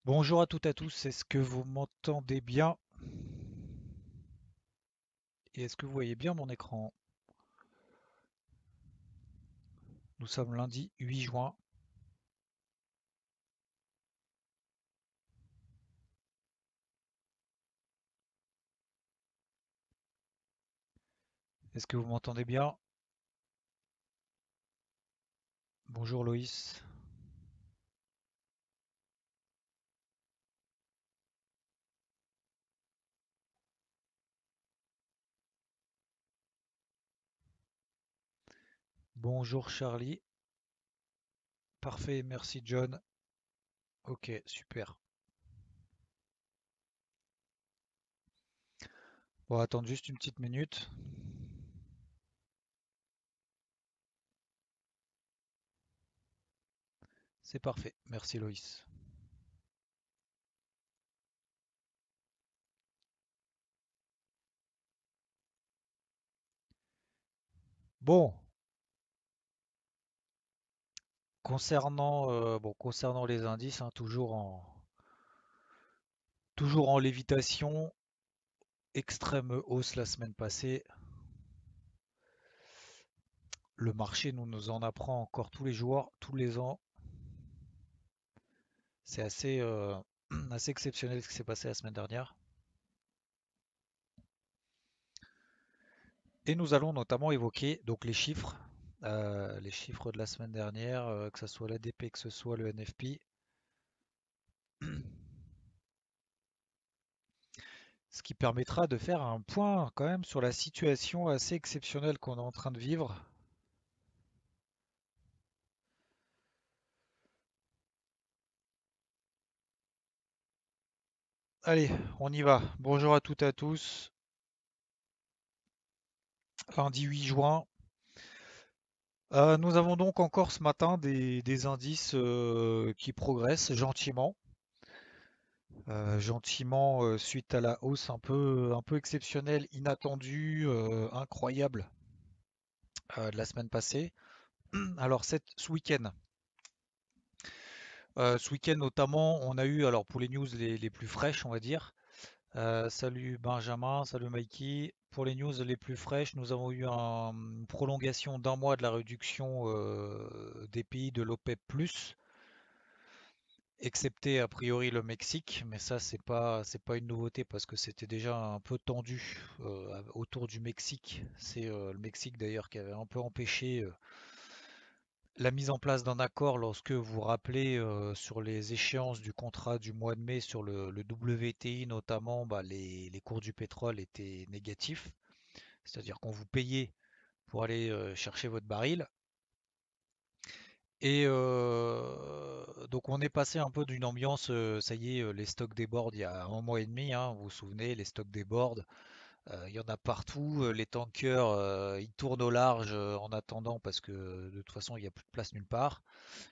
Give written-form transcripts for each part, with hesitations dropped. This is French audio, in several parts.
Bonjour à toutes et à tous, est-ce que vous m'entendez bien? Et est-ce que vous voyez bien mon écran? Nous sommes lundi 8 juin. Est-ce que vous m'entendez bien? Bonjour Loïs. Bonjour Charlie. Parfait, merci John. Ok, super. On va attendre juste une petite minute. C'est parfait, merci Loïs. Bon, concernant les indices, hein, toujours en lévitation, extrême hausse la semaine passée. Le marché nous en apprend encore tous les jours, tous les ans. C'est assez, assez exceptionnel ce qui s'est passé la semaine dernière. Et nous allons notamment évoquer donc les chiffres de la semaine dernière, que ce soit l'ADP, que ce soit le NFP, ce qui permettra de faire un point quand même sur la situation assez exceptionnelle qu'on est en train de vivre. Allez, on y va. Bonjour à toutes et à tous. Lundi 8 juin. Nous avons donc encore ce matin des indices qui progressent gentiment suite à la hausse un peu exceptionnelle, inattendue, incroyable de la semaine passée. Alors ce week-end notamment, on a eu, alors pour les news les plus fraîches, on va dire. Salut Benjamin, salut Mikey. Pour les news les plus fraîches, nous avons eu une prolongation d'un mois de la réduction des pays de l'OPEP+, excepté a priori le Mexique, mais ça c'est pas une nouveauté parce que c'était déjà un peu tendu autour du Mexique. C'est le Mexique d'ailleurs qui avait un peu empêché la mise en place d'un accord lorsque vous vous rappelez sur les échéances du contrat du mois de mai sur le WTI notamment, bah, les cours du pétrole étaient négatifs, c'est-à-dire qu'on vous payait pour aller chercher votre baril. Et donc on est passé un peu d'une ambiance, ça y est, les stocks débordent il y a un mois et demi, hein, vous vous souvenez, les stocks débordent, il y en a partout, les tankers ils tournent au large en attendant parce que de toute façon il n'y a plus de place nulle part.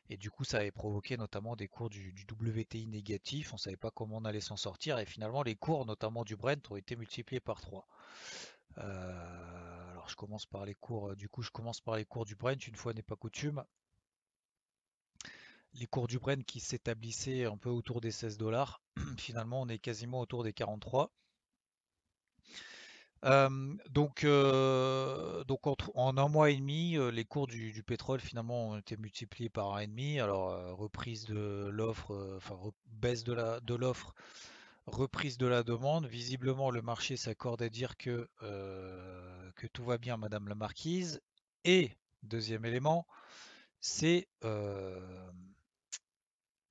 Et du coup ça avait provoqué notamment des cours du WTI négatifs, on ne savait pas comment on allait s'en sortir et finalement les cours notamment du Brent ont été multipliés par 3. Alors je commence par les cours, du coup je commence par les cours du Brent, une fois n'est pas coutume. Les cours du Brent qui s'établissaient un peu autour des 16 dollars. Finalement, on est quasiment autour des 43. Donc en un mois et demi, les cours du pétrole finalement ont été multipliés par un et demi. Alors reprise de l'offre, enfin baisse de l'offre, reprise de la demande. Visiblement, le marché s'accorde à dire que tout va bien, Madame la Marquise. Et deuxième élément, c'est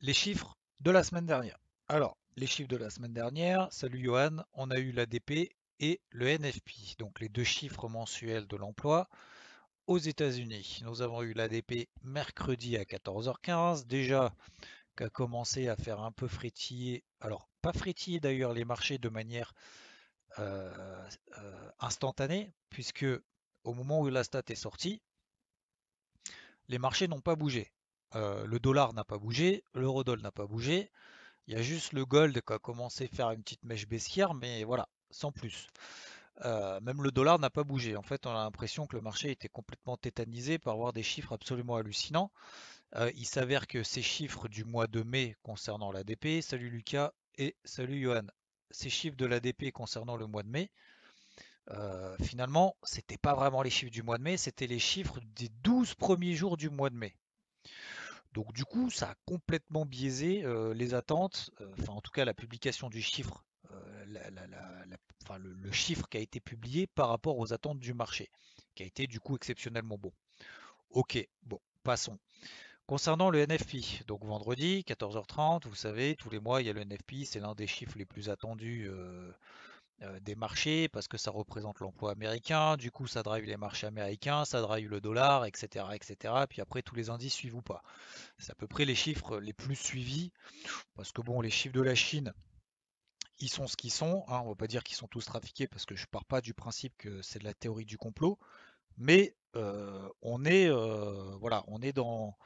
les chiffres de la semaine dernière. Alors, les chiffres de la semaine dernière, salut Johan, on a eu l'ADP et le NFP, donc les deux chiffres mensuels de l'emploi aux États-Unis. Nous avons eu l'ADP mercredi à 14h15, déjà qui a commencé à faire un peu frétiller, alors pas frétiller d'ailleurs les marchés de manière instantanée, puisque au moment où la stat est sortie, les marchés n'ont pas bougé. Le dollar n'a pas bougé, l'eurodoll n'a pas bougé. Il y a juste le gold qui a commencé à faire une petite mèche baissière, mais voilà, sans plus. Même le dollar n'a pas bougé. En fait, on a l'impression que le marché était complètement tétanisé par voir des chiffres absolument hallucinants. Il s'avère que ces chiffres du mois de mai concernant l'ADP, salut Lucas et salut Johan, ces chiffres de l'ADP concernant le mois de mai, finalement, c'était pas vraiment les chiffres du mois de mai, c'était les chiffres des 12 premiers jours du mois de mai. Donc du coup, ça a complètement biaisé les attentes, enfin en tout cas la publication du chiffre, enfin, le chiffre qui a été publié par rapport aux attentes du marché, qui a été du coup exceptionnellement bon. Ok, bon, passons. Concernant le NFP, donc vendredi, 14h30, vous savez, tous les mois, il y a le NFP, c'est l'un des chiffres les plus attendus des marchés parce que ça représente l'emploi américain, du coup ça drive les marchés américains, ça drive le dollar, etc., etc. Puis après tous les indices suivent ou pas. C'est à peu près les chiffres les plus suivis parce que bon, les chiffres de la Chine, ils sont ce qu'ils sont, hein, on va pas dire qu'ils sont tous trafiqués parce que je pars pas du principe que c'est de la théorie du complot, mais voilà, on est dans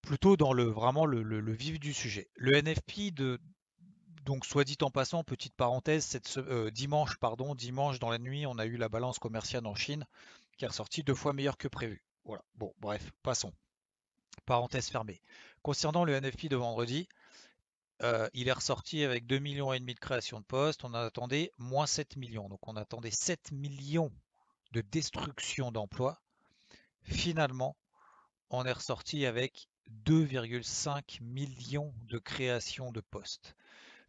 plutôt dans le vraiment le vif du sujet. Le NFP donc soit dit en passant, petite parenthèse, dimanche dans la nuit, on a eu la balance commerciale en Chine qui est ressortie 2 fois meilleure que prévu. Voilà. Bon, bref, passons. Parenthèse fermée. Concernant le NFP de vendredi, il est ressorti avec 2,5 millions de création de postes. On attendait moins 7 millions. Donc on attendait 7 millions de destruction d'emplois. Finalement, on est ressorti avec 2,5 millions de création de postes.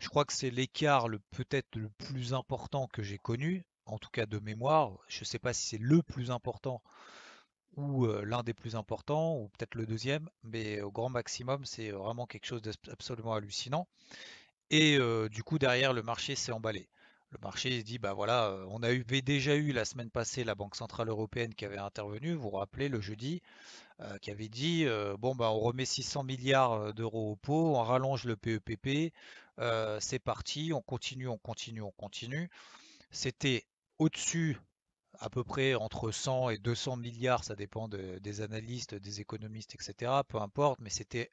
Je crois que c'est l'écart peut-être le plus important que j'ai connu, en tout cas de mémoire. Je ne sais pas si c'est le plus important ou l'un des plus importants, ou peut-être le deuxième, mais au grand maximum, c'est vraiment quelque chose d'absolument hallucinant. Et du coup, derrière, le marché s'est emballé. Le marché se dit, bah voilà, avait déjà eu la semaine passée la Banque Centrale Européenne qui avait intervenu, vous vous rappelez, le jeudi, qui avait dit bon bah on remet 600 milliards d'euros au pot, on rallonge le PEPP, c'est parti, on continue, on continue, on continue. C'était au-dessus à peu près entre 100 et 200 milliards, ça dépend des analystes, des économistes, etc. Peu importe, mais c'était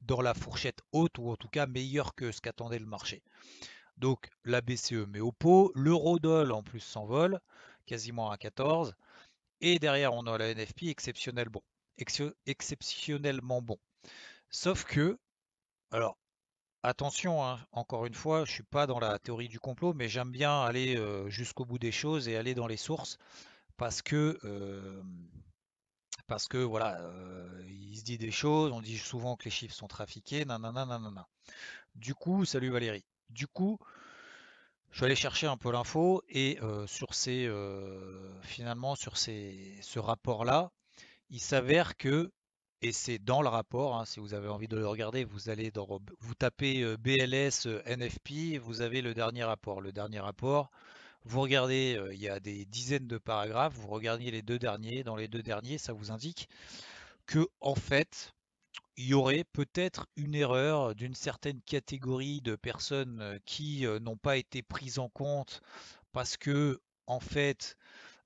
dans la fourchette haute ou en tout cas meilleur que ce qu'attendait le marché. Donc la BCE met au pot, l'eurodoll en plus s'envole, quasiment à 14. Et derrière, on a la NFP exceptionnellement bon. Sauf que, alors attention, hein, encore une fois, je suis pas dans la théorie du complot, mais j'aime bien aller jusqu'au bout des choses et aller dans les sources parce que euh, parce que voilà, il se dit des choses, on dit souvent que les chiffres sont trafiqués, nanana, nanana. Du coup, salut Valérie. Du coup, je suis allé chercher un peu l'info et finalement ce rapport-là, il s'avère que, et c'est dans le rapport, hein, si vous avez envie de le regarder, vous tapez BLS NFP, vous avez le dernier rapport. Le dernier rapport, vous regardez, il y a des dizaines de paragraphes, vous regardez les deux derniers. Dans les deux derniers, ça vous indique que, en fait, il y aurait peut-être une erreur d'une certaine catégorie de personnes qui n'ont pas été prises en compte parce que, en fait,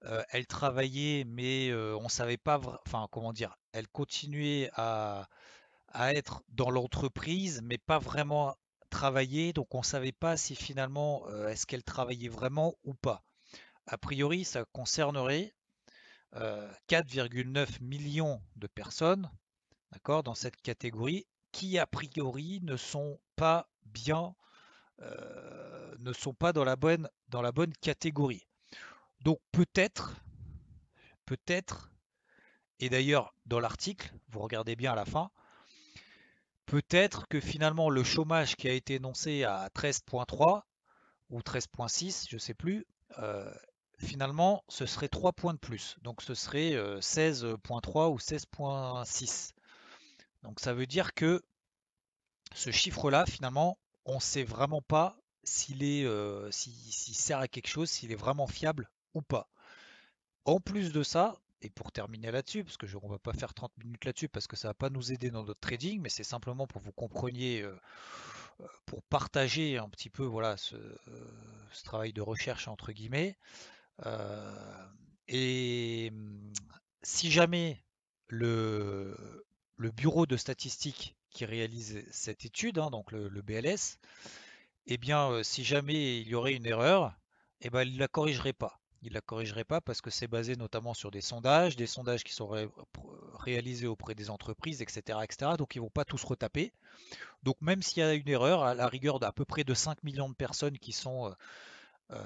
elle travaillait, mais on savait pas, enfin comment dire, elle continuait à être dans l'entreprise, mais pas vraiment travailler, donc on savait pas si finalement est-ce qu'elle travaillait vraiment ou pas. A priori, ça concernerait 4,9 millions de personnes, d'accord, dans cette catégorie, qui a priori ne sont pas bien, ne sont pas dans la bonne catégorie. Donc peut-être, et d'ailleurs, dans l'article, vous regardez bien à la fin, peut-être que finalement le chômage qui a été énoncé à 13,3 ou 13,6, je ne sais plus, euh, finalement ce serait 3 points de plus. Donc ce serait 16,3 ou 16,6. Donc ça veut dire que ce chiffre-là, finalement, on ne sait vraiment pas s'il sert à quelque chose, s'il est vraiment fiable ou pas. En plus de ça, et pour terminer là-dessus, parce que on va pas faire 30 minutes là-dessus, parce que ça va pas nous aider dans notre trading, mais c'est simplement pour vous compreniez, pour partager un petit peu voilà ce travail de recherche entre guillemets. Euh, et si jamais le, le bureau de statistiques qui réalise cette étude, hein, donc le BLS, eh bien, si jamais il y aurait une erreur, eh ben, il ne la corrigerait pas. Il la corrigerait pas parce que c'est basé notamment sur des sondages qui sont réalisés auprès des entreprises, etc., etc. Donc ils vont pas tous retaper. Donc même s'il y a une erreur, à la rigueur d'à peu près de 5 millions de personnes qui sont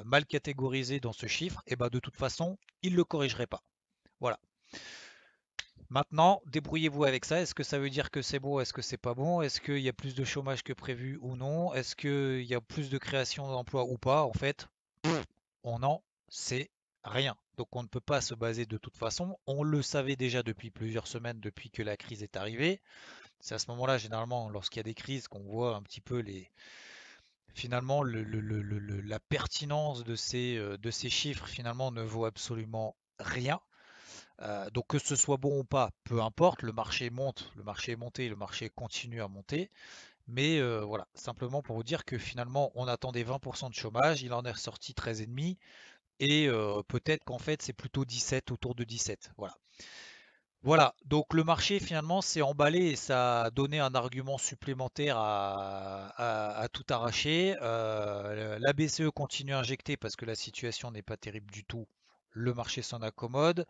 mal catégorisées dans ce chiffre, et ben de toute façon, ils le corrigeraient pas. Voilà. Maintenant, débrouillez-vous avec ça. Est-ce que ça veut dire que c'est bon? Est-ce que c'est pas bon? Est-ce qu'il y a plus de chômage que prévu ou non? Est-ce qu'il y a plus de création d'emplois ou pas? En fait, on n'en sait rien. Donc on ne peut pas se baser de toute façon. On le savait déjà depuis plusieurs semaines, depuis que la crise est arrivée. C'est à ce moment-là, généralement, lorsqu'il y a des crises, qu'on voit un petit peu finalement, la pertinence de ces chiffres, finalement, ne vaut absolument rien. Donc que ce soit bon ou pas, peu importe, le marché monte, le marché est monté, le marché continue à monter. Mais voilà, simplement pour vous dire que finalement, on attendait 20% de chômage, il en est ressorti 13,5. Et peut-être qu'en fait c'est plutôt 17, autour de 17. Voilà. Voilà, donc le marché finalement s'est emballé et ça a donné un argument supplémentaire à tout arracher. La BCE continue à injecter parce que la situation n'est pas terrible du tout. Le marché s'en accommode.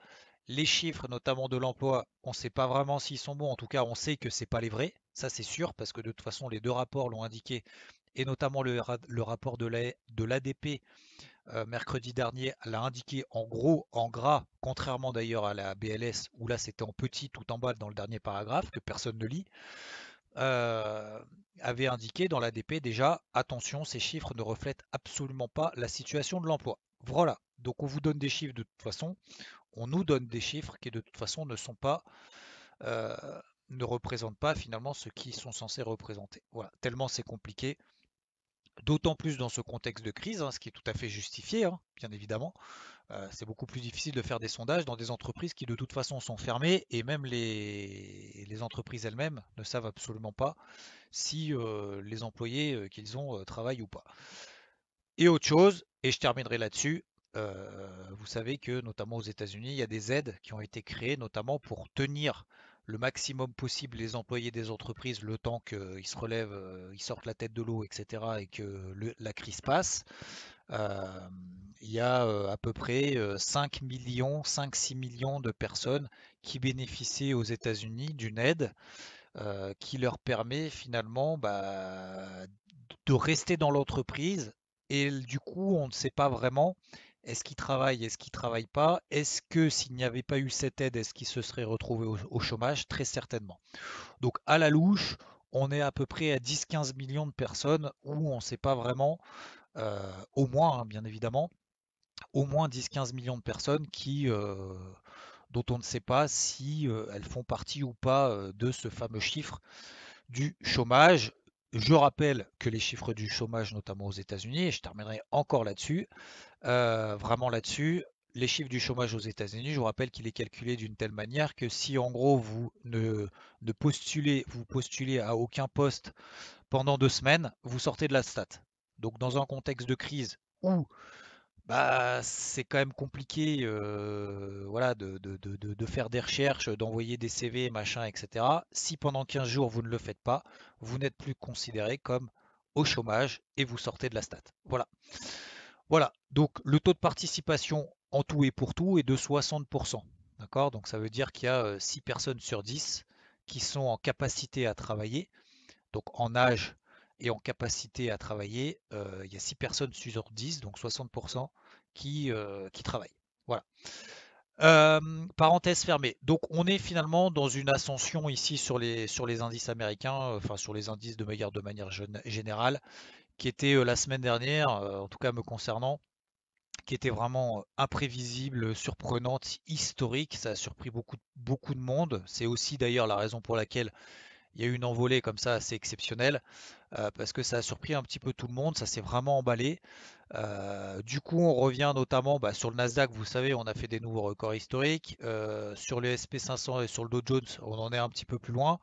Les chiffres, notamment de l'emploi, on ne sait pas vraiment s'ils sont bons. En tout cas, on sait que c'est pas les vrais. Ça, c'est sûr, parce que de toute façon, les deux rapports l'ont indiqué, et notamment le rapport de l'ADP mercredi dernier, elle a indiqué en gros, en gras, contrairement d'ailleurs à la BLS, où là c'était en petit tout en bas dans le dernier paragraphe, que personne ne lit, euh, avait indiqué dans l'ADP déjà, attention, ces chiffres ne reflètent absolument pas la situation de l'emploi. Voilà, donc on vous donne des chiffres de toute façon, on nous donne des chiffres qui de toute façon ne sont pas, euh, ne représentent pas finalement ce qu'ils sont censés représenter. Voilà, tellement c'est compliqué. D'autant plus dans ce contexte de crise, hein, ce qui est tout à fait justifié, hein, bien évidemment. C'est beaucoup plus difficile de faire des sondages dans des entreprises qui de toute façon sont fermées et même les entreprises elles-mêmes ne savent absolument pas si les employés qu'ils ont travaillent ou pas. Et autre chose, et je terminerai là-dessus, vous savez que notamment aux États-Unis, il y a des aides qui ont été créées notamment pour tenir le maximum possible les employés des entreprises le temps qu'ils se relèvent, ils sortent la tête de l'eau, etc. et que la crise passe. Euh, il y a à peu près 5 millions, 5-6 millions de personnes qui bénéficient aux États-Unis d'une aide qui leur permet finalement de rester dans l'entreprise. Et du coup, on ne sait pas vraiment est-ce qu'ils travaillent, est-ce qu'ils ne travaillent pas, est-ce que s'il n'y avait pas eu cette aide, est-ce qu'ils se seraient retrouvés au chômage? Très certainement. Donc à la louche, on est à peu près à 10-15 millions de personnes où on ne sait pas vraiment, au moins, hein, bien évidemment, au moins 10-15 millions de personnes dont on ne sait pas si elles font partie ou pas de ce fameux chiffre du chômage. Je rappelle que les chiffres du chômage, notamment aux États-Unis, et je terminerai encore là-dessus, vraiment là-dessus, les chiffres du chômage aux États-Unis, je vous rappelle qu'il est calculé d'une telle manière que si en gros vous postulez à aucun poste pendant 2 semaines, vous sortez de la stat. Donc dans un contexte de crise où c'est quand même compliqué, voilà, de faire des recherches, d'envoyer des CV, machin, etc. Si pendant 15 jours vous ne le faites pas, vous n'êtes plus considéré comme au chômage et vous sortez de la stat. Voilà. Voilà. Donc le taux de participation en tout et pour tout est de 60%. D'accord? Donc ça veut dire qu'il y a 6 personnes sur 10 qui sont en capacité à travailler, donc en âge et en capacité à travailler, il y a 6 personnes sur 10, donc 60%, qui travaillent. Voilà. Parenthèse fermée. Donc on est finalement dans une ascension ici sur les indices américains, enfin sur les indices de manière générale, qui était la semaine dernière, en tout cas me concernant, qui était vraiment imprévisible, surprenante, historique. Ça a surpris beaucoup de monde. C'est aussi d'ailleurs la raison pour laquelle il y a eu une envolée comme ça assez exceptionnelle, parce que ça a surpris un petit peu tout le monde, ça s'est vraiment emballé. Du coup, on revient notamment sur le Nasdaq, vous savez, on a fait des nouveaux records historiques. Sur le SP 500 et sur le Dow Jones, on en est un petit peu plus loin.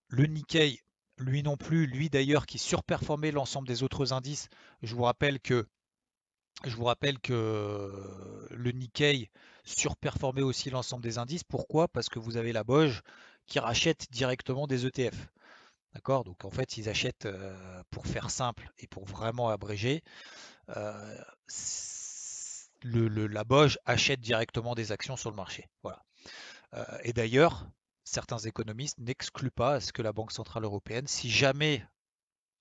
Le Nikkei, lui non plus, lui d'ailleurs qui surperformait l'ensemble des autres indices. Je vous rappelle que, je vous rappelle que le Nikkei surperformait aussi l'ensemble des indices. Pourquoi? Parce que vous avez la Boje qui rachète directement des ETF. D'accord? Donc en fait, ils achètent, pour faire simple et pour vraiment abréger, euh, la BOJ achète directement des actions sur le marché. Voilà. Et d'ailleurs, certains économistes n'excluent pas à ce que la Banque Centrale Européenne, si jamais,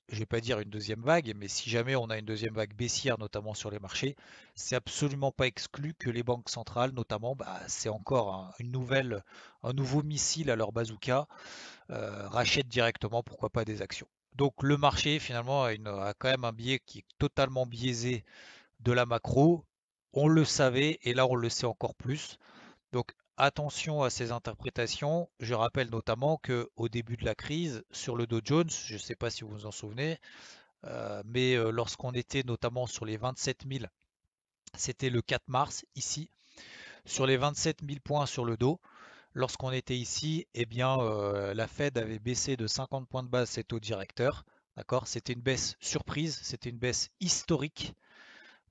je ne vais pas dire une deuxième vague, mais si jamais on a une deuxième vague baissière, notamment sur les marchés, c'est absolument pas exclu que les banques centrales, notamment, bah, c'est encore un nouveau missile à leur bazooka, rachètent directement, pourquoi pas, des actions. Donc le marché finalement a quand même un biais qui est totalement biaisé de la macro. On le savait et là on le sait encore plus. Donc attention à ces interprétations. Je rappelle notamment que au début de la crise, sur le Dow Jones, je ne sais pas si vous vous en souvenez, mais lorsqu'on était notamment sur les 27 000, c'était le 4 mars ici, sur les 27 000 points sur le Dow, lorsqu'on était ici, eh bien, la Fed avait baissé de 50 points de base ses taux directeurs. D'accord? C'était une baisse surprise, c'était une baisse historique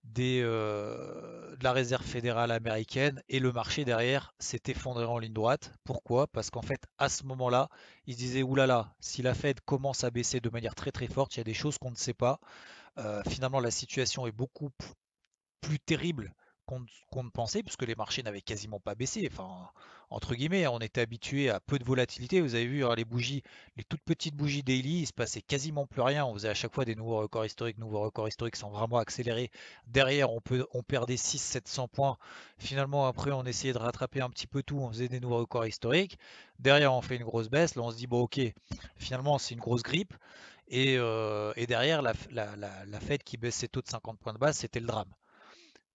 de la réserve fédérale américaine et le marché derrière s'est effondré en ligne droite. Pourquoi? Parce qu'en fait, à ce moment-là, ils se disaient, oulala, si la Fed commence à baisser de manière très très forte, il y a des choses qu'on ne sait pas. Finalement, la situation est beaucoup plus terrible qu'on ne pensait, puisque les marchés n'avaient quasiment pas baissé. Enfin, entre guillemets, on était habitué à peu de volatilité. Vous avez vu hein, les bougies, les toutes petites bougies daily, il se passait quasiment plus rien. On faisait à chaque fois des nouveaux records historiques sans vraiment accélérer. Derrière, on perdait 600-700 points. Finalement, après, on essayait de rattraper un petit peu tout. On faisait des nouveaux records historiques. Derrière, on fait une grosse baisse. Là, on se dit, bon, ok, finalement, c'est une grosse grippe. Et derrière, la Fed qui baisse ses taux de 50 points de base, c'était le drame.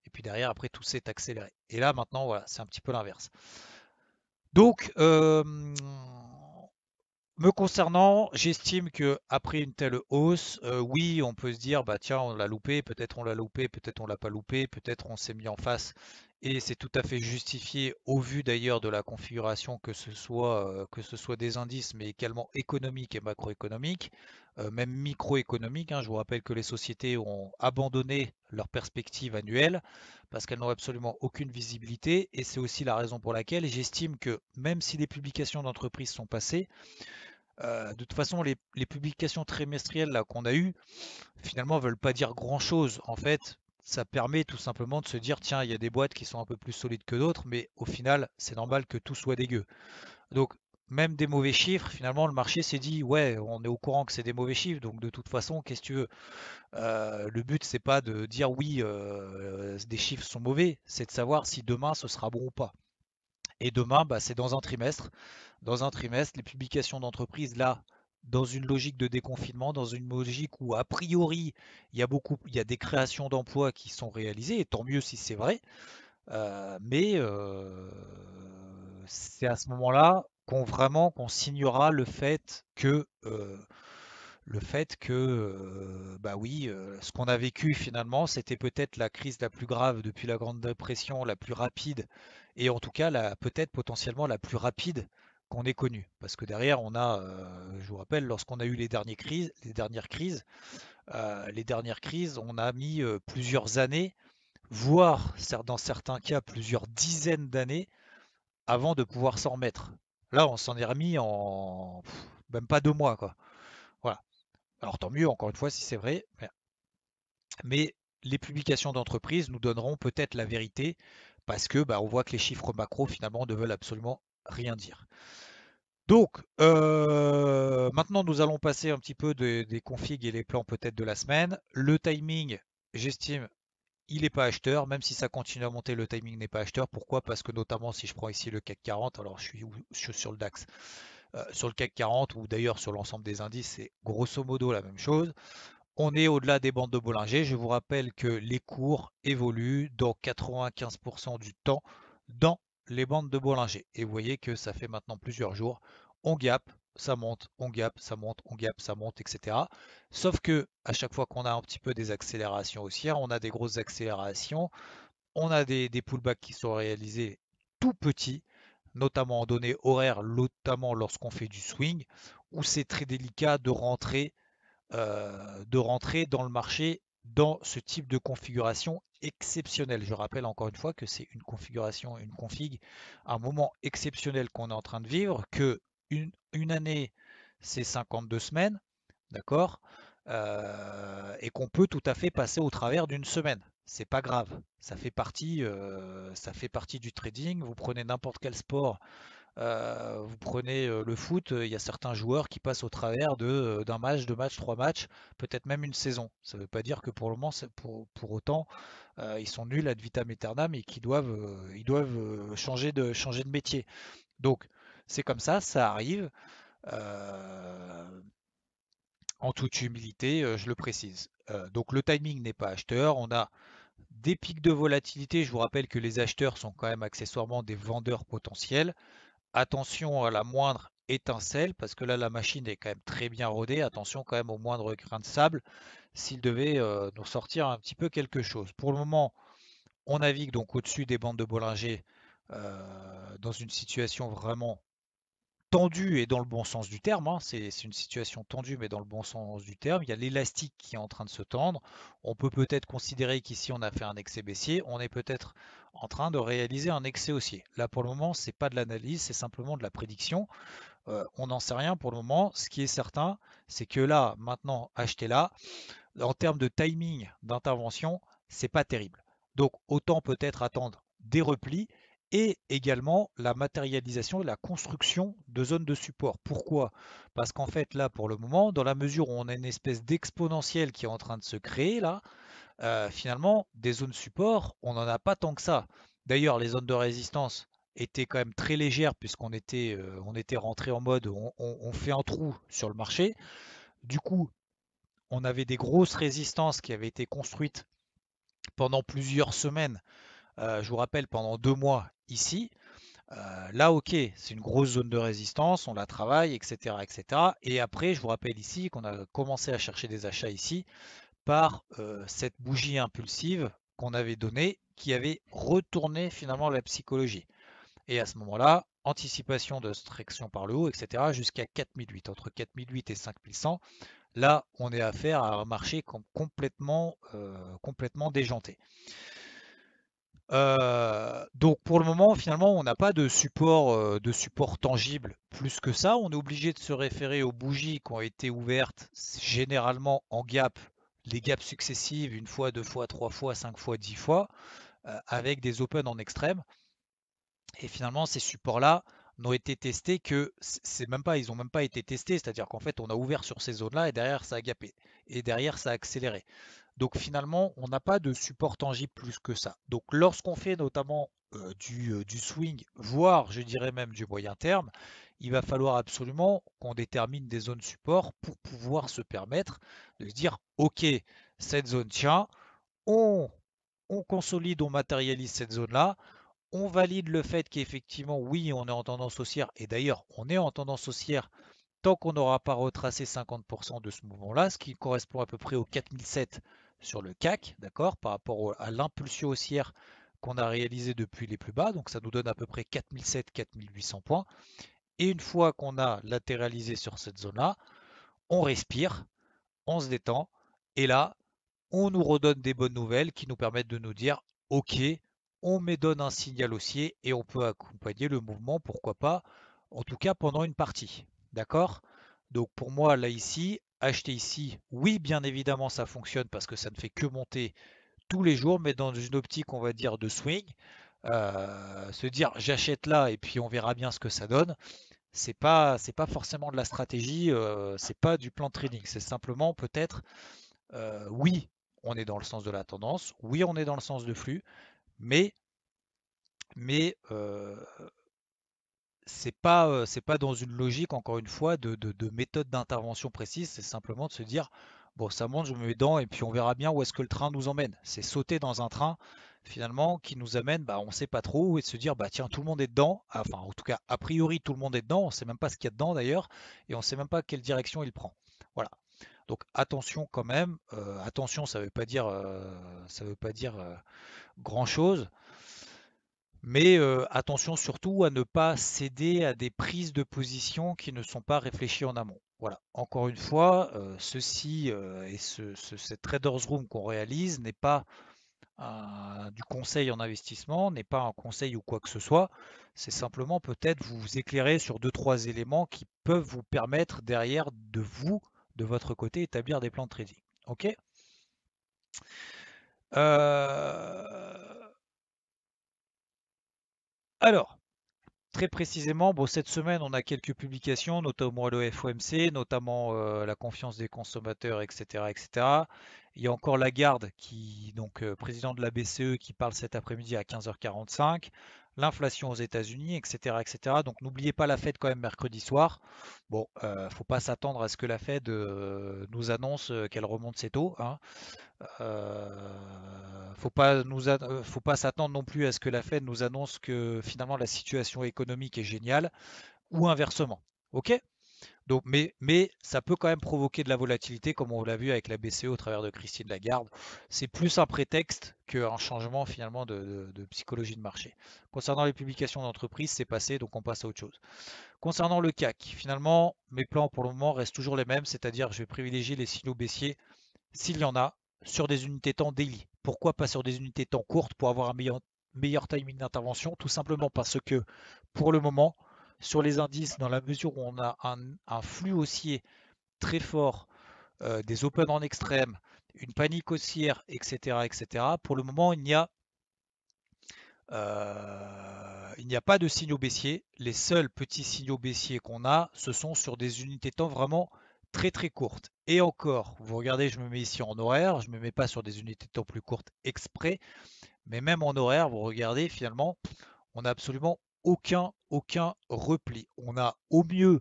Et puis derrière, après, tout s'est accéléré. Et là, maintenant, voilà, c'est un petit peu l'inverse. Donc, me concernant, j'estime que après une telle hausse, oui, on peut se dire, bah tiens, on l'a loupé, peut-être on l'a loupé, peut-être on l'a pas loupé, peut-être on s'est mis en face, et c'est tout à fait justifié au vu d'ailleurs de la configuration que ce soit des indices, mais également économiques et macroéconomiques, même microéconomiques. Hein. Je vous rappelle que les sociétés ont abandonné leurs perspectives annuelles parce qu'elles n'ont absolument aucune visibilité, et c'est aussi la raison pour laquelle j'estime que même si les publications d'entreprises sont passées, de toute façon, les publications trimestrielles là qu'on a eues, finalement, veulent pas dire grand-chose. En fait, ça permet tout simplement de se dire, tiens, il y a des boîtes qui sont un peu plus solides que d'autres, mais au final, c'est normal que tout soit dégueu. Donc, même des mauvais chiffres, finalement, le marché s'est dit, ouais, on est au courant que c'est des mauvais chiffres, donc de toute façon, qu'est-ce que tu veux? Le but, c'est pas de dire oui, des chiffres sont mauvais, c'est de savoir si demain ce sera bon ou pas. Et demain, bah, c'est dans un trimestre. Dans un trimestre, les publications d'entreprise, là, dans une logique de déconfinement, dans une logique où, a priori, il y a des créations d'emplois qui sont réalisées, et tant mieux si c'est vrai, mais c'est à ce moment-là qu'on signera le fait que, bah oui, ce qu'on a vécu finalement, c'était peut-être la crise la plus grave depuis la Grande Dépression, la plus rapide, et en tout cas, peut-être potentiellement la plus rapide qu'on ait connue. Parce que derrière, je vous rappelle, lorsqu'on a eu les dernières crises, on a mis plusieurs années, voire dans certains cas plusieurs dizaines d'années, avant de pouvoir s'en remettre. Là, on s'en est remis en même pas 2 mois, quoi. Voilà. Alors tant mieux, encore une fois, si c'est vrai, mais les publications d'entreprise nous donneront peut-être la vérité parce que bah, on voit que les chiffres macro finalement ne veulent absolument rien dire. Donc maintenant nous allons passer un petit peu des configs et les plans peut-être de la semaine. Le timing, j'estime, il n'est pas acheteur, même si ça continue à monter, le timing n'est pas acheteur. Pourquoi? Parce que notamment si je prends ici le CAC 40, alors je suis sur le DAX, sur le CAC 40 ou d'ailleurs sur l'ensemble des indices, c'est grosso modo la même chose. On est au-delà des bandes de Bollinger. Je vous rappelle que les cours évoluent dans 95% du temps dans les bandes de Bollinger. Et vous voyez que ça fait maintenant plusieurs jours. On gap, ça monte, on gap, ça monte, on gap, ça monte, etc. Sauf que à chaque fois qu'on a un petit peu des accélérations haussières, on a des grosses accélérations, on a des pullbacks qui sont réalisés tout petits, notamment en données horaires, notamment lorsqu'on fait du swing, où c'est très délicat de rentrer dans le marché dans ce type de configuration exceptionnelle. Je rappelle encore une fois que c'est une configuration, une config, un moment exceptionnel qu'on est en train de vivre, que une année, c'est 52 semaines, d'accord, et qu'on peut tout à fait passer au travers d'une semaine. c'est pas grave. Ça fait partie du trading. Vous prenez n'importe quel sport, vous prenez le foot, il y a certains joueurs qui passent au travers d'un match, deux matchs, trois matchs, peut-être même une saison. Ça ne veut pas dire que pour le moment, pour autant, ils sont nuls ad vitam aeternam et ils doivent changer de métier. Donc, c'est comme ça arrive. euh, En toute humilité, je le précise. Donc le timing n'est pas acheteur. On a des pics de volatilité. Je vous rappelle que les acheteurs sont quand même accessoirement des vendeurs potentiels. Attention à la moindre étincelle, parce que là la machine est quand même très bien rodée. Attention quand même au moindre grain de sable s'il devait nous sortir un petit peu quelque chose. Pour le moment, on navigue donc au-dessus des bandes de Bollinger dans une situation vraiment tendu et dans le bon sens du terme, hein. C'est une situation tendue mais dans le bon sens du terme. Il y a l'élastique qui est en train de se tendre. On peut peut-être considérer qu'ici on a fait un excès baissier. On est peut-être en train de réaliser un excès haussier. Là pour le moment, c'est pas de l'analyse, c'est simplement de la prédiction. On n'en sait rien pour le moment. Ce qui est certain, c'est que là, maintenant, acheter là, en termes de timing d'intervention, c'est pas terrible. Donc autant peut-être attendre des replis et également la matérialisation et la construction de zones de support. Pourquoi? Parce qu'en fait là pour le moment, dans la mesure où on a une espèce d'exponentielle qui est en train de se créer là, finalement des zones support, on n'en a pas tant que ça. D'ailleurs les zones de résistance étaient quand même très légères puisqu'on était rentré en mode on fait un trou sur le marché. Du coup, on avait des grosses résistances qui avaient été construites pendant plusieurs semaines, je vous rappelle pendant 2 mois ici. Là, ok, c'est une grosse zone de résistance, on la travaille, etc., etc. Et après, je vous rappelle ici qu'on a commencé à chercher des achats ici par cette bougie impulsive qu'on avait donnée, qui avait retourné finalement la psychologie. Et à ce moment-là, anticipation de traction par le haut, etc., jusqu'à 4008, entre 4008 et 5100. Là, on est affaire à un marché complètement déjanté. Donc pour le moment, finalement, on n'a pas de support tangible plus que ça. On est obligé de se référer aux bougies qui ont été ouvertes généralement en gap, les gaps successives, une fois, deux fois, trois fois, cinq fois, 10 fois, avec des open en extrême. Et finalement, ces supports-là n'ont été testés que c'est même pas, ils n'ont même pas été testés. C'est-à-dire qu'en fait, on a ouvert sur ces zones-là et derrière ça a gapé et derrière ça a accéléré. Donc finalement, on n'a pas de support tangible plus que ça. Donc lorsqu'on fait notamment du swing, voire je dirais même du moyen terme, il va falloir absolument qu'on détermine des zones support pour pouvoir se permettre de se dire, ok, cette zone tient, on, on consolide, on matérialise cette zone-là, on valide le fait qu'effectivement, oui, on est en tendance haussière, et d'ailleurs, on est en tendance haussière tant qu'on n'aura pas retracé 50% de ce mouvement-là, ce qui correspond à peu près aux 4007 sur le CAC, d'accord, par rapport à l'impulsion haussière qu'on a réalisée depuis les plus bas, donc ça nous donne à peu près 4007-4800 points. Et une fois qu'on a latéralisé sur cette zone-là, on respire, on se détend, et là, on nous redonne des bonnes nouvelles qui nous permettent de nous dire, ok, on me donne un signal haussier et on peut accompagner le mouvement, pourquoi pas, en tout cas pendant une partie. D'accord? Donc pour moi, là ici, acheter ici, oui, bien évidemment, ça fonctionne parce que ça ne fait que monter tous les jours, mais dans une optique, on va dire, de swing. Se dire j'achète là et puis on verra bien ce que ça donne, c'est pas forcément de la stratégie, c'est pas du plan de trading, c'est simplement peut-être oui, on est dans le sens de la tendance, oui, on est dans le sens de flux, mais, mais c'est pas dans une logique, encore une fois, de méthode d'intervention précise, c'est simplement de se dire, bon, ça monte, je me mets dedans, et puis on verra bien où est-ce que le train nous emmène. C'est sauter dans un train, finalement, qui nous amène, bah, on ne sait pas trop, et de se dire, bah tiens, tout le monde est dedans, enfin, en tout cas, a priori, tout le monde est dedans, on ne sait même pas ce qu'il y a dedans d'ailleurs, et on ne sait même pas quelle direction il prend. Voilà. Donc attention quand même, attention, ça veut pas dire grand-chose, mais attention surtout à ne pas céder à des prises de position qui ne sont pas réfléchies en amont. Voilà. Encore une fois, ceci et cette Traders Room qu'on réalise n'est pas du conseil en investissement, n'est pas un conseil ou quoi que ce soit. C'est simplement peut-être vous éclairer sur deux, trois éléments qui peuvent vous permettre derrière de votre côté, établir des plans de trading. Ok? Euh, alors, très précisément, bon, cette semaine, on a quelques publications, notamment le FOMC, notamment la confiance des consommateurs, etc., etc. Il y a encore Lagarde, président de la BCE, qui parle cet après-midi à 15h45. L'inflation aux États-Unis, etc., etc. Donc n'oubliez pas la Fed quand même mercredi soir. Bon, faut pas s'attendre à ce que la Fed nous annonce qu'elle remonte ses taux, hein. Faut pas s'attendre non plus à ce que la Fed nous annonce que finalement la situation économique est géniale ou inversement. Ok? Donc, mais ça peut quand même provoquer de la volatilité, comme on l'a vu avec la BCE au travers de Christine Lagarde. C'est plus un prétexte qu'un changement finalement de psychologie de marché. Concernant les publications d'entreprise, c'est passé, donc on passe à autre chose. Concernant le CAC, finalement, mes plans pour le moment restent toujours les mêmes, c'est-à-dire je vais privilégier les signaux baissiers s'il y en a, sur des unités temps daily. Pourquoi pas sur des unités temps courtes pour avoir un meilleur timing d'intervention? Tout simplement parce que pour le moment, sur les indices, dans la mesure où on a un flux haussier très fort, des open en extrême, une panique haussière, etc., etc., pour le moment, il n'y a pas de signaux baissiers. Les seuls petits signaux baissiers qu'on a, ce sont sur des unités temps vraiment très très courtes. Et encore, vous regardez, je me mets ici en horaire, je ne me mets pas sur des unités de temps plus courtes exprès, mais même en horaire, vous regardez, finalement, on n'a absolument aucun repli. On a au mieux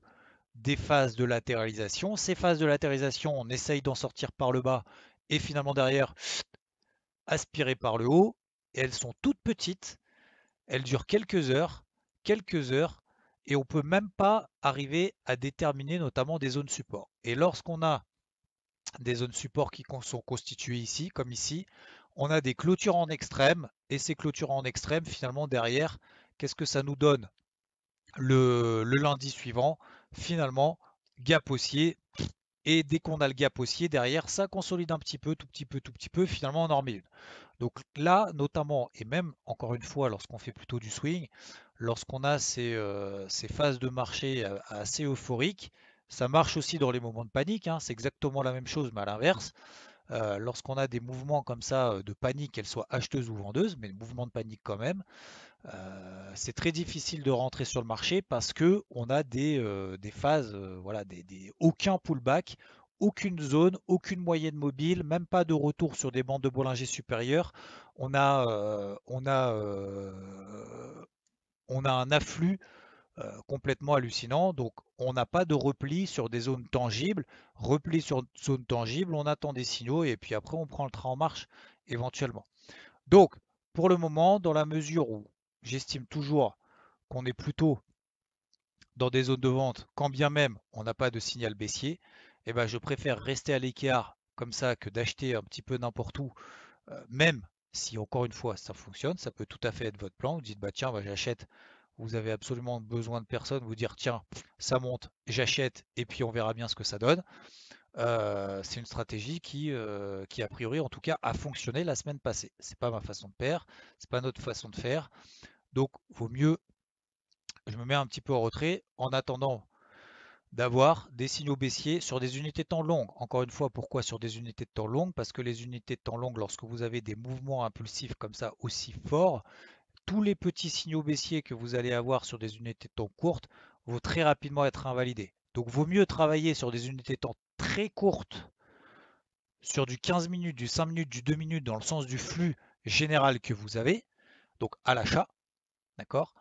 des phases de latéralisation. Ces phases de latéralisation, on essaye d'en sortir par le bas et finalement derrière, aspirer par le haut. Et elles sont toutes petites, elles durent quelques heures, et on peut même pas arriver à déterminer notamment des zones support. Et lorsqu'on a des zones support qui sont constituées ici, comme ici, on a des clôtures en extrême, et ces clôtures en extrême, finalement derrière, qu'est-ce que ça nous donne le lundi suivant? Finalement, gap haussier, et dès qu'on a le gap haussier derrière, ça consolide un petit peu, tout petit peu, tout petit peu, finalement on en remet une. Donc là, notamment, et même encore une fois, lorsqu'on fait plutôt du swing, lorsqu'on a ces phases de marché assez euphoriques, ça marche aussi dans les moments de panique, hein, c'est exactement la même chose, mais à l'inverse. Lorsqu'on a des mouvements comme ça de panique, qu'elles soient acheteuses ou vendeuses, mais mouvements de panique quand même, c'est très difficile de rentrer sur le marché parce que on a des phases, voilà, aucun pullback, aucune zone, aucune moyenne mobile, même pas de retour sur des bandes de Bollinger supérieures. On a, euh, on a, euh, on a un afflux complètement hallucinant. Donc, on n'a pas de repli sur des zones tangibles. Repli sur zone tangible, on attend des signaux et puis après, on prend le train en marche éventuellement. Donc, pour le moment, dans la mesure où j'estime toujours qu'on est plutôt dans des zones de vente, quand bien même on n'a pas de signal baissier, eh ben, je préfère rester à l'écart comme ça que d'acheter un petit peu n'importe où, même si encore une fois ça fonctionne, ça peut tout à fait être votre plan. Vous dites bah tiens, bah, j'achète, vous avez absolument besoin de personne, vous dire tiens, ça monte, j'achète et puis on verra bien ce que ça donne. C'est une stratégie qui a priori en tout cas a fonctionné la semaine passée. C'est pas ma façon de faire, c'est pas notre façon de faire. Donc vaut mieux, je me mets un petit peu en retrait en attendant d'avoir des signaux baissiers sur des unités de temps longues. Encore une fois, pourquoi sur des unités de temps longues? Parce que les unités de temps longues, lorsque vous avez des mouvements impulsifs comme ça aussi forts, tous les petits signaux baissiers que vous allez avoir sur des unités de temps courtes vont très rapidement être invalidés. Donc vaut mieux travailler sur des unités de temps très courtes, sur du 15 minutes, du 5 minutes, du 2 minutes, dans le sens du flux général que vous avez, donc à l'achat, d'accord?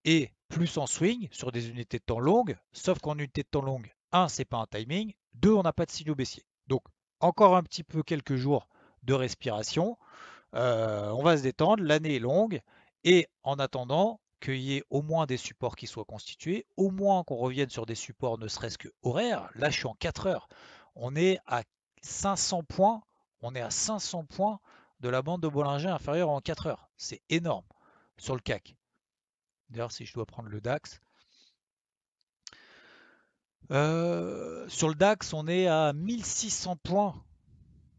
Et plus en swing sur des unités de temps longues, sauf qu'en unité de temps longue, un, c'est pas un timing, deux, on n'a pas de signaux baissiers. Donc, encore un petit peu quelques jours de respiration, on va se détendre, l'année est longue, et en attendant qu'il y ait au moins des supports qui soient constitués, au moins qu'on revienne sur des supports ne serait-ce que horaires, là je suis en 4 heures, on est à 500 points, on est à 500 points de la bande de Bollinger inférieure en 4 heures, c'est énorme sur le CAC. D'ailleurs, si je dois prendre le DAX. Sur le DAX, on est à 1600 points.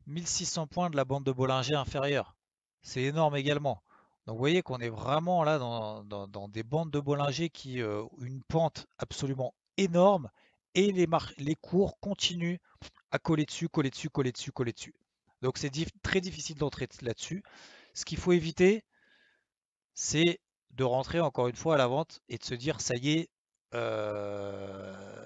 1600 points de la bande de Bollinger inférieure. C'est énorme également. Donc vous voyez qu'on est vraiment là dans des bandes de Bollinger qui ont une pente absolument énorme et les cours continuent à coller dessus, coller dessus, coller dessus, coller dessus. Donc c'est très difficile d'entrer là-dessus. Ce qu'il faut éviter, c'est de rentrer encore une fois à la vente et de se dire ça y est,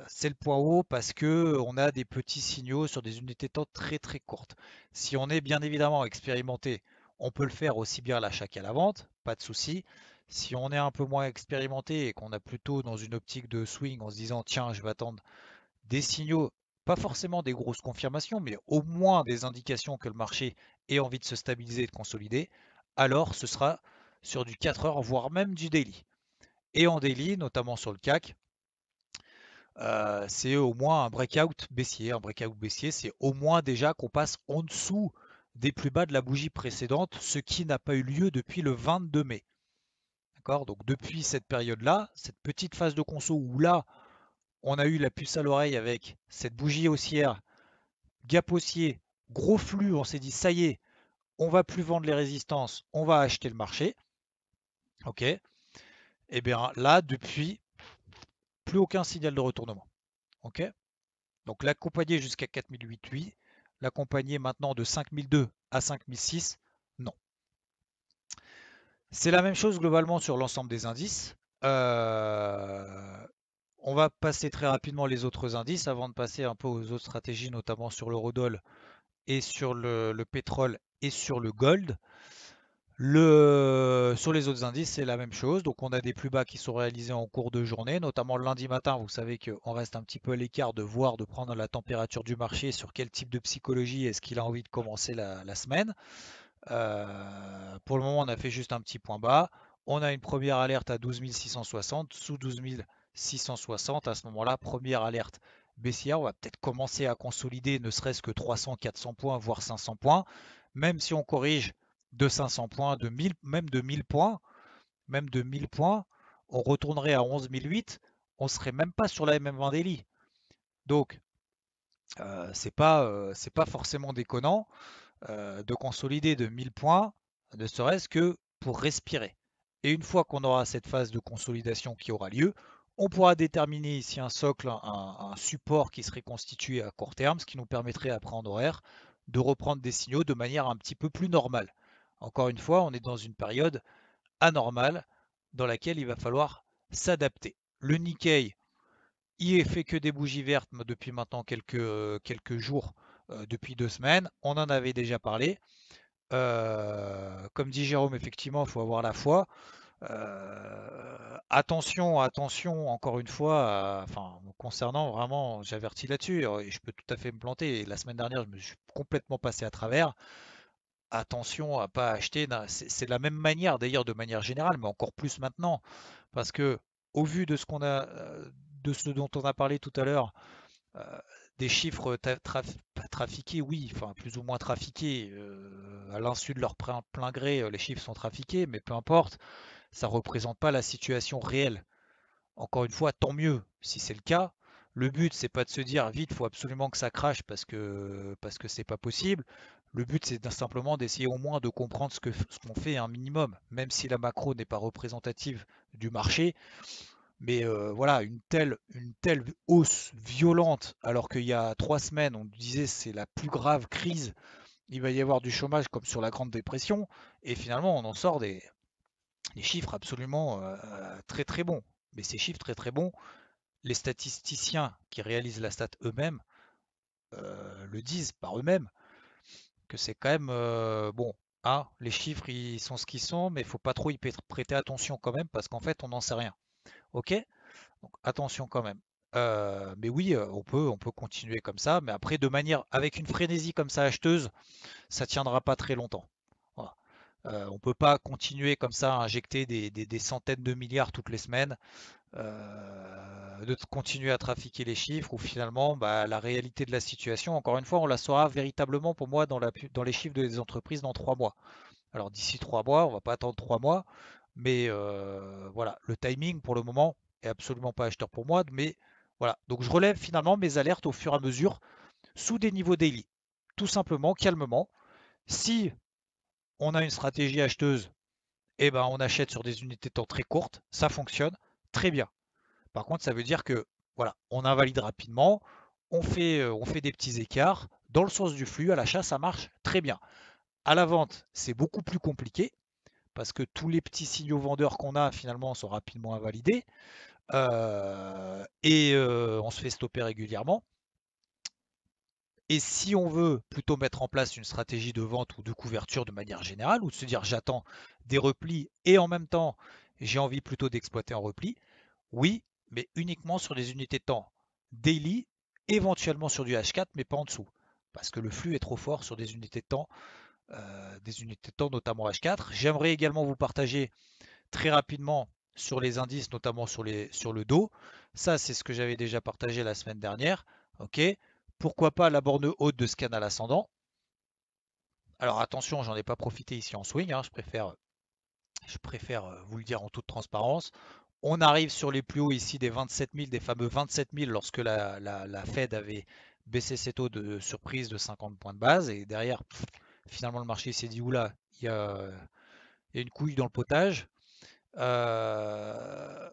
c'est le point haut parce que on a des petits signaux sur des unités de temps très très courtes. Si on est bien évidemment expérimenté, on peut le faire aussi bien à l'achat qu'à la vente, pas de souci. Si on est un peu moins expérimenté et qu'on a plutôt dans une optique de swing en se disant tiens, je vais attendre des signaux, pas forcément des grosses confirmations, mais au moins des indications que le marché ait envie de se stabiliser et de consolider, alors ce sera sur du 4 heures, voire même du daily. Et en daily, notamment sur le CAC, c'est au moins un breakout baissier. Un breakout baissier, c'est au moins déjà qu'on passe en dessous des plus bas de la bougie précédente, ce qui n'a pas eu lieu depuis le 22 mai. D'accord. Donc depuis cette période-là, cette petite phase de conso où là, on a eu la puce à l'oreille avec cette bougie haussière, gap haussier, gros flux, on s'est dit ça y est, on va plus vendre les résistances, on va acheter le marché. Ok. Et bien là, depuis, plus aucun signal de retournement. Ok. Donc l'accompagner jusqu'à 4008, l'accompagner maintenant de 5002 à 5006, non. C'est la même chose globalement sur l'ensemble des indices. On va passer très rapidement les autres indices avant de passer un peu aux autres stratégies, notamment sur l'eurodoll et sur le pétrole et sur le gold. Sur les autres indices, c'est la même chose. Donc, on a des plus bas qui sont réalisés en cours de journée, notamment le lundi matin. Vous savez qu'on reste un petit peu à l'écart de voir, de prendre la température du marché, sur quel type de psychologie est-ce qu'il a envie de commencer la semaine. Pour le moment, on a fait juste un petit point bas. On a une première alerte à 12 660, sous 12 660. À ce moment-là, première alerte baissière. On va peut-être commencer à consolider ne serait-ce que 300, 400 points, voire 500 points. Même si on corrige de 500 points, de 1000, même de 1000 points, on retournerait à 11 008. On serait même pas sur la MM20 daily. Donc, c'est pas forcément déconnant de consolider de 1000 points, ne serait-ce que pour respirer. Et une fois qu'on aura cette phase de consolidation qui aura lieu, on pourra déterminer ici un socle, un support qui serait constitué à court terme, ce qui nous permettrait après en horaire de reprendre des signaux de manière un petit peu plus normale. Encore une fois, on est dans une période anormale dans laquelle il va falloir s'adapter. Le Nikkei, il fait que des bougies vertes depuis maintenant quelques jours, depuis 2 semaines. On en avait déjà parlé. Comme dit Jérôme, effectivement, il faut avoir la foi. Attention, attention, encore une fois, enfin, concernant vraiment, j'avertis là-dessus, et je peux tout à fait me planter. Et la semaine dernière, je me suis complètement passé à travers. Attention à pas acheter. C'est de la même manière, d'ailleurs, de manière générale, mais encore plus maintenant, parce que au vu de de ce dont on a parlé tout à l'heure, euh, des chiffres pas trafiqués, oui, enfin plus ou moins trafiqués, à l'insu de leur plein gré, les chiffres sont trafiqués, mais peu importe, ça ne représente pas la situation réelle. Encore une fois, tant mieux si c'est le cas. Le but, c'est pas de se dire vite, il faut absolument que ça crache parce que c'est pas possible. Le but, c'est simplement d'essayer au moins de comprendre ce qu'on fait un minimum, même si la macro n'est pas représentative du marché. Mais voilà, une telle hausse violente, alors qu'il y a 3 semaines, on disait c'est la plus grave crise, il va y avoir du chômage comme sur la Grande Dépression, et finalement on en sort des chiffres absolument très très bons. Mais ces chiffres très très bons, les statisticiens qui réalisent la stat eux-mêmes le disent par eux-mêmes, que c'est quand même bon. Hein, les chiffres ils sont ce qu'ils sont, mais il faut pas trop y prêter attention quand même, parce qu'en fait on n'en sait rien. Ok? Donc attention quand même. Mais oui, on peut continuer comme ça, mais après de manière avec une frénésie comme ça acheteuse, ça tiendra pas très longtemps. Voilà. On peut pas continuer comme ça à injecter des centaines de milliards toutes les semaines, de continuer à trafiquer les chiffres, ou finalement bah, la réalité de la situation, encore une fois, on la saura véritablement pour moi dans les chiffres des entreprises dans 3 mois. Alors d'ici 3 mois, on va pas attendre 3 mois, mais voilà, le timing pour le moment est absolument pas acheteur pour moi, mais voilà. Donc je relève finalement mes alertes au fur et à mesure sous des niveaux daily, tout simplement, calmement. Si on a une stratégie acheteuse, eh ben on achète sur des unités de temps très courtes, ça fonctionne très bien. Par contre, ça veut dire que voilà, on invalide rapidement, on fait des petits écarts Dans le sens du flux, à l'achat, ça marche très bien. À la vente, c'est beaucoup plus compliqué parce que tous les petits signaux vendeurs qu'on a finalement sont rapidement invalidés on se fait stopper régulièrement. Et si on veut plutôt mettre en place une stratégie de vente ou de couverture de manière générale, ou de se dire j'attends des replis et en même temps j'ai envie plutôt d'exploiter en repli, oui, mais uniquement sur les unités de temps daily, éventuellement sur du H4, mais pas en dessous. Parce que le flux est trop fort sur des unités de temps notamment H4. J'aimerais également vous partager très rapidement sur les indices, notamment sur le dos. Ça, c'est ce que j'avais déjà partagé la semaine dernière. Ok. Pourquoi pas la borne haute de scan à l'ascendant. Alors attention, j'en ai pas profité ici en swing. Hein, je préfère vous le dire en toute transparence. On arrive sur les plus hauts ici des 27 000, des fameux 27 000 lorsque la Fed avait baissé ses taux de surprise de 50 points de base. Et derrière, finalement, le marché s'est dit, oula, il y a une couille dans le potage. Euh,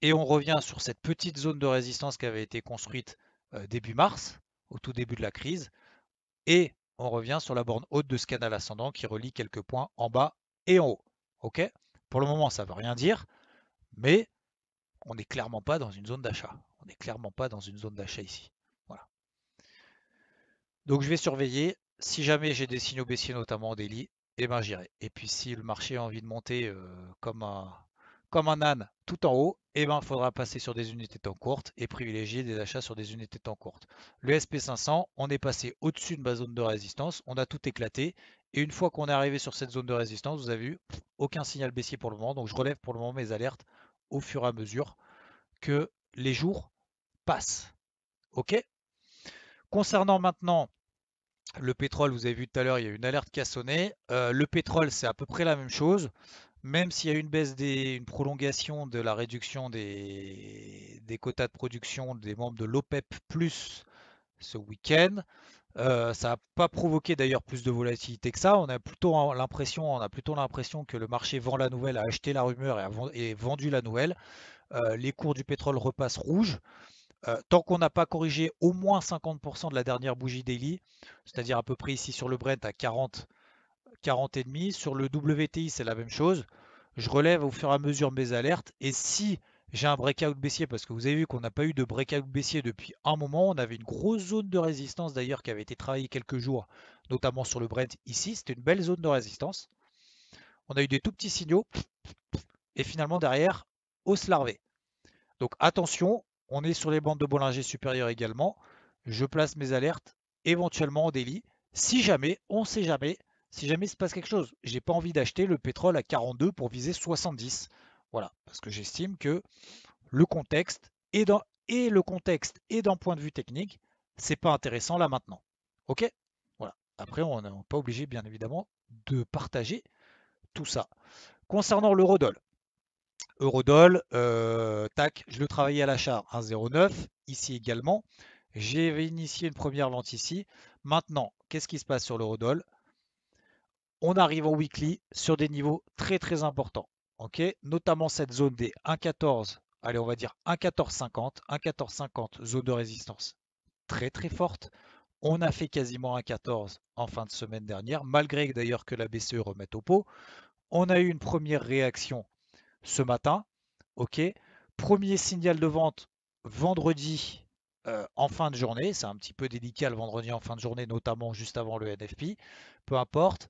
Et on revient sur cette petite zone de résistance qui avait été construite début mars, au tout début de la crise. Et on revient sur la borne haute de ce canal ascendant qui relie quelques points en bas et en haut. Ok. Pour le moment, ça ne veut rien dire, mais on n'est clairement pas dans une zone d'achat. On n'est clairement pas dans une zone d'achat ici. Voilà. Donc je vais surveiller. Si jamais j'ai des signaux baissiers, notamment en daily, eh ben j'irai. Et puis si le marché a envie de monter comme un âne tout en haut, eh ben il faudra passer sur des unités de temps courtes et privilégier des achats sur des unités de temps courtes. Le SP500, on est passé au-dessus de ma zone de résistance, on a tout éclaté. Et une fois qu'on est arrivé sur cette zone de résistance, vous avez vu, aucun signal baissier pour le moment. Donc je relève pour le moment mes alertes au fur et à mesure que les jours passent. Ok. Concernant maintenant le pétrole, vous avez vu tout à l'heure, il y a une alerte qui a sonné. Le pétrole, c'est à peu près la même chose, même s'il y a une une prolongation de la réduction des quotas de production des membres de l'OPEP plus ce week-end. Ça n'a pas provoqué d'ailleurs plus de volatilité que ça. On a plutôt l'impression que le marché vend la nouvelle, a acheté la rumeur et vendu la nouvelle. Les cours du pétrole repassent rouge. Tant qu'on n'a pas corrigé au moins 50% de la dernière bougie daily, c'est-à-dire à peu près ici sur le Brent à 40, 40 et demi, sur le WTI c'est la même chose. Je relève au fur et à mesure mes alertes et si j'ai un breakout baissier, parce que vous avez vu qu'on n'a pas eu de breakout baissier depuis un moment, on avait une grosse zone de résistance d'ailleurs qui avait été travaillée quelques jours, notamment sur le Brent ici, c'était une belle zone de résistance. On a eu des tout petits signaux et finalement derrière, hausse larvée. Donc attention, on est sur les bandes de Bollinger supérieures également. Je place mes alertes éventuellement en daily. Si jamais, on ne sait jamais, si jamais il se passe quelque chose. J'ai pas envie d'acheter le pétrole à 42 pour viser 70. Voilà, parce que j'estime que le contexte et le contexte et d'un point de vue technique, c'est pas intéressant là maintenant. Ok. Voilà. Après, on n'est pas obligé, bien évidemment, de partager tout ça. Concernant l'eurodoll, Eurodoll, tac, je le travaillais à l'achat 1,09, ici également. J'ai initié une première vente ici. Maintenant, qu'est-ce qui se passe sur l'Eurodoll? On arrive en weekly sur des niveaux très très importants. Ok, notamment cette zone des 1,14, allez, on va dire 1,1450, 1,1450, zone de résistance très très forte. On a fait quasiment 1,14 en fin de semaine dernière, malgré d'ailleurs que la BCE remette au pot. On a eu une première réaction ce matin. Ok. Premier signal de vente vendredi en fin de journée. C'est un petit peu délicat le vendredi en fin de journée, notamment juste avant le NFP. Peu importe.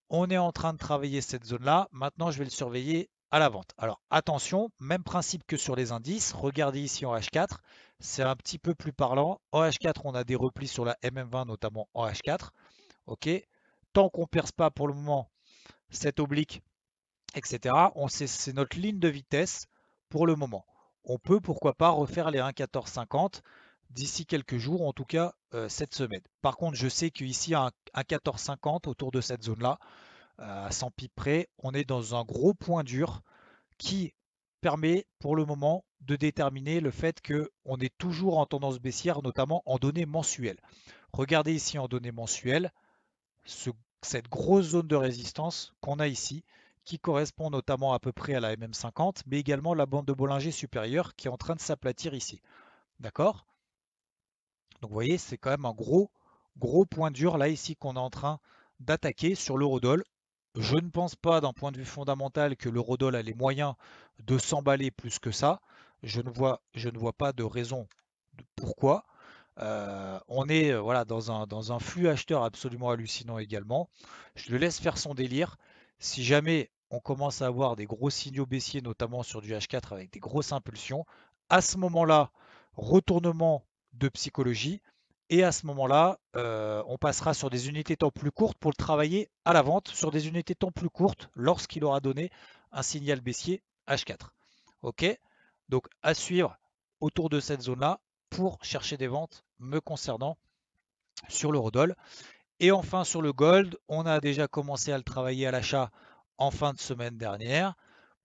On est en train de travailler cette zone-là. Maintenant, je vais le surveiller à la vente. Alors attention, même principe que sur les indices. Regardez ici en H4. C'est un petit peu plus parlant. En H4, on a des replis sur la MM20, notamment en H4. Ok. Tant qu'on ne perce pas pour le moment cette oblique, etc. C'est notre ligne de vitesse pour le moment. On peut pourquoi pas refaire les 1,1450 d'ici quelques jours, en tout cas cette semaine. Par contre, je sais qu'ici à 1,1450 autour de cette zone-là, à 100 pips près, on est dans un gros point dur qui permet pour le moment de déterminer le fait qu'on est toujours en tendance baissière, notamment en données mensuelles. Regardez ici en données mensuelles, ce- cette grosse zone de résistance qu'on a ici, qui correspond notamment à peu près à la MM50, mais également la bande de Bollinger supérieure qui est en train de s'aplatir ici. D'accord? Donc vous voyez, c'est quand même un Gros point dur là ici qu'on est en train d'attaquer sur l'eurodoll. Je ne pense pas d'un point de vue fondamental que l'eurodoll a les moyens de s'emballer plus que ça. Je ne vois pas de raison de pourquoi. On est voilà, dans un flux acheteur absolument hallucinant également. Je le laisse faire son délire. Si jamais on commence à avoir des gros signaux baissiers, notamment sur du H4 avec des grosses impulsions, à ce moment-là, retournement de psychologie. Et à ce moment-là, on passera sur des unités temps plus courtes pour le travailler à la vente, sur des unités temps plus courtes lorsqu'il aura donné un signal baissier H4. Ok? Donc à suivre autour de cette zone-là pour chercher des ventes me concernant sur l'eurodoll. Et enfin sur le gold, on a déjà commencé à le travailler à l'achat en fin de semaine dernière.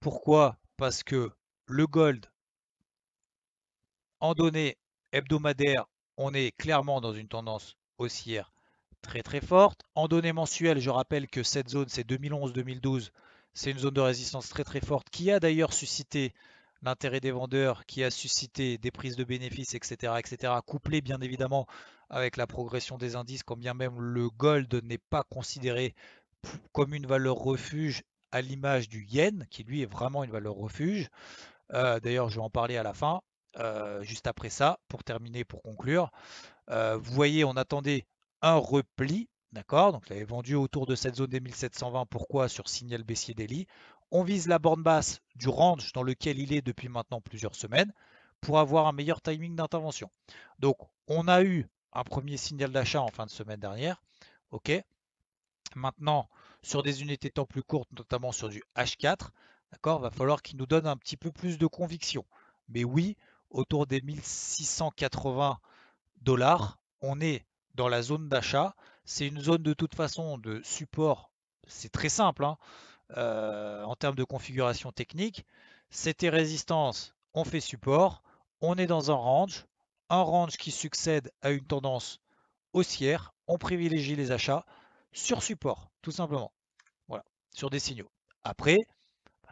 Pourquoi? Parce que le gold en données hebdomadaires, on est clairement dans une tendance haussière très très forte. En données mensuelles, je rappelle que cette zone, c'est 2011-2012, c'est une zone de résistance très très forte qui a d'ailleurs suscité l'intérêt des vendeurs, qui a suscité des prises de bénéfices, etc., etc., couplé bien évidemment avec la progression des indices, quand bien même le gold n'est pas considéré comme une valeur refuge à l'image du yen, qui lui est vraiment une valeur refuge. D'ailleurs, je vais en parler à la fin, juste après ça, pour terminer, pour conclure. Vous voyez, on attendait un repli, d'accord? Donc, il avait vendu autour de cette zone des 1720. Pourquoi? Sur signal baissier daily. On vise la borne basse du range dans lequel il est depuis maintenant plusieurs semaines pour avoir un meilleur timing d'intervention. Donc, on a eu un premier signal d'achat en fin de semaine dernière. OK. Maintenant, sur des unités temps plus courtes, notamment sur du H4, d'accord, va falloir qu'il nous donne un petit peu plus de conviction. Mais oui, autour des 1680 dollars, on est dans la zone d'achat. C'est une zone de toute façon de support. C'est très simple hein, en termes de configuration technique. C'était résistance, on fait support. On est dans un range qui succède à une tendance haussière. On privilégie les achats sur support, tout simplement. Voilà, sur des signaux. Après,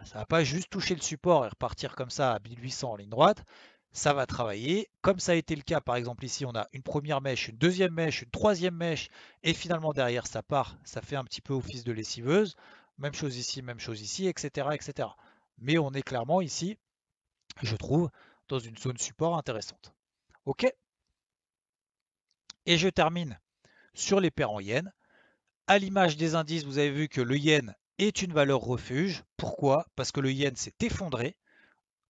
ça ne va pas juste toucher le support et repartir comme ça à 1800 en ligne droite. Ça va travailler, comme ça a été le cas par exemple ici, on a une première mèche, une deuxième mèche, une troisième mèche, et finalement derrière ça part, ça fait un petit peu office de lessiveuse. Même chose ici, etc. etc. Mais on est clairement ici, je trouve, dans une zone support intéressante. Ok. Et je termine sur les paires en yens. À l'image des indices, vous avez vu que le yen est une valeur refuge. Pourquoi? Parce que le yen s'est effondré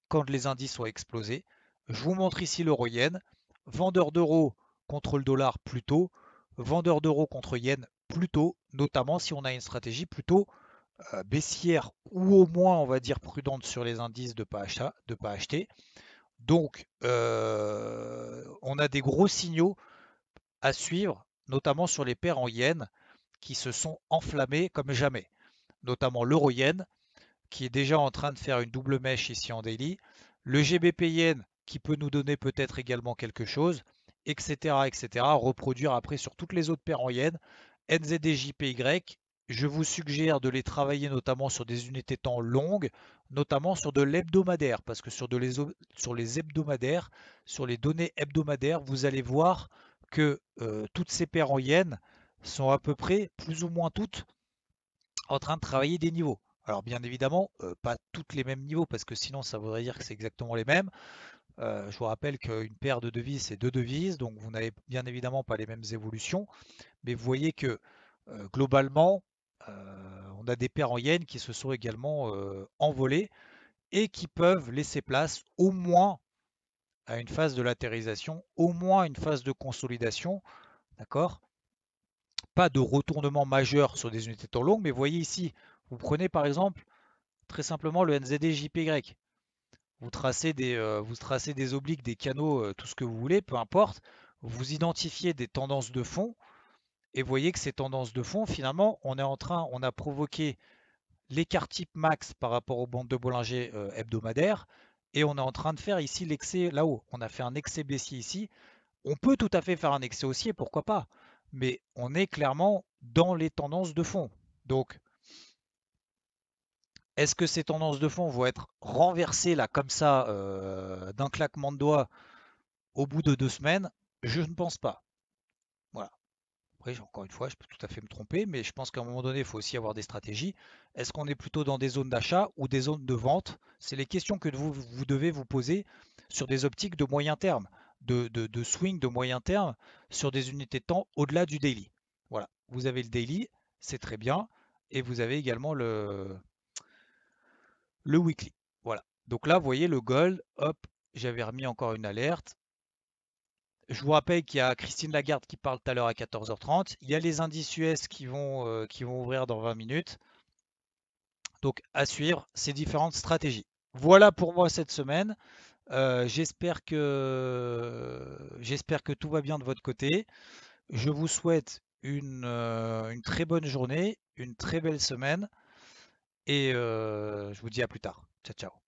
quand les indices ont explosé. Je vous montre ici l'euro-yen. Vendeur d'euros contre le dollar plutôt. Vendeur d'euros contre yen plutôt, notamment si on a une stratégie plutôt baissière ou au moins on va dire prudente sur les indices de ne pas acheter. Donc on a des gros signaux à suivre, notamment sur les paires en yens qui se sont enflammés comme jamais, notamment l'euro-yen qui est déjà en train de faire une double mèche ici en daily, le GBP yen qui peut nous donner peut-être également quelque chose, etc., etc. Reproduire après sur toutes les autres paires en yens, NZD, JPY. Je vous suggère de les travailler notamment sur des unités temps longues, notamment sur de l'hebdomadaire, parce que sur les hebdomadaires, sur les données hebdomadaires, vous allez voir que toutes ces paires en yens sont à peu près, plus ou moins toutes, en train de travailler des niveaux. Alors bien évidemment, pas toutes les mêmes niveaux, parce que sinon ça voudrait dire que c'est exactement les mêmes. Je vous rappelle qu'une paire de devises, c'est deux devises, donc vous n'avez bien évidemment pas les mêmes évolutions. Mais vous voyez que globalement, on a des paires en yens qui se sont également envolées et qui peuvent laisser place au moins à une phase de latérisation, au moins à une phase de consolidation, d'accord? Pas de retournement majeur sur des unités de temps longues, mais vous voyez ici, vous prenez par exemple très simplement le NZD JPY. Vous tracez des obliques, des canaux, tout ce que vous voulez, peu importe. Vous identifiez des tendances de fond et vous voyez que ces tendances de fond, finalement, on a provoqué l'écart type max par rapport aux bandes de Bollinger hebdomadaires et on est en train de faire ici l'excès là-haut. On a fait un excès baissier ici. On peut tout à fait faire un excès haussier, pourquoi pas. Mais on est clairement dans les tendances de fond. Donc, est-ce que ces tendances de fond vont être renversées là comme ça d'un claquement de doigts au bout de 2 semaines? Je ne pense pas. Voilà. Après, encore une fois, je peux tout à fait me tromper, mais je pense qu'à un moment donné, il faut aussi avoir des stratégies. Est-ce qu'on est plutôt dans des zones d'achat ou des zones de vente? C'est les questions que vous devez vous poser sur des optiques de moyen terme, de swing de moyen terme, sur des unités de temps au-delà du daily. Voilà, vous avez le daily, c'est très bien, et vous avez également le weekly. Voilà. Donc là, vous voyez le gold, hop, j'avais remis encore une alerte. Je vous rappelle qu'il y a Christine Lagarde qui parle tout à l'heure à 14h30. Il y a les indices US qui vont ouvrir dans 20 minutes. Donc à suivre ces différentes stratégies. Voilà pour moi cette semaine. J'espère que tout va bien de votre côté. Je vous souhaite une très bonne journée, une très belle semaine et je vous dis à plus tard. Ciao, ciao.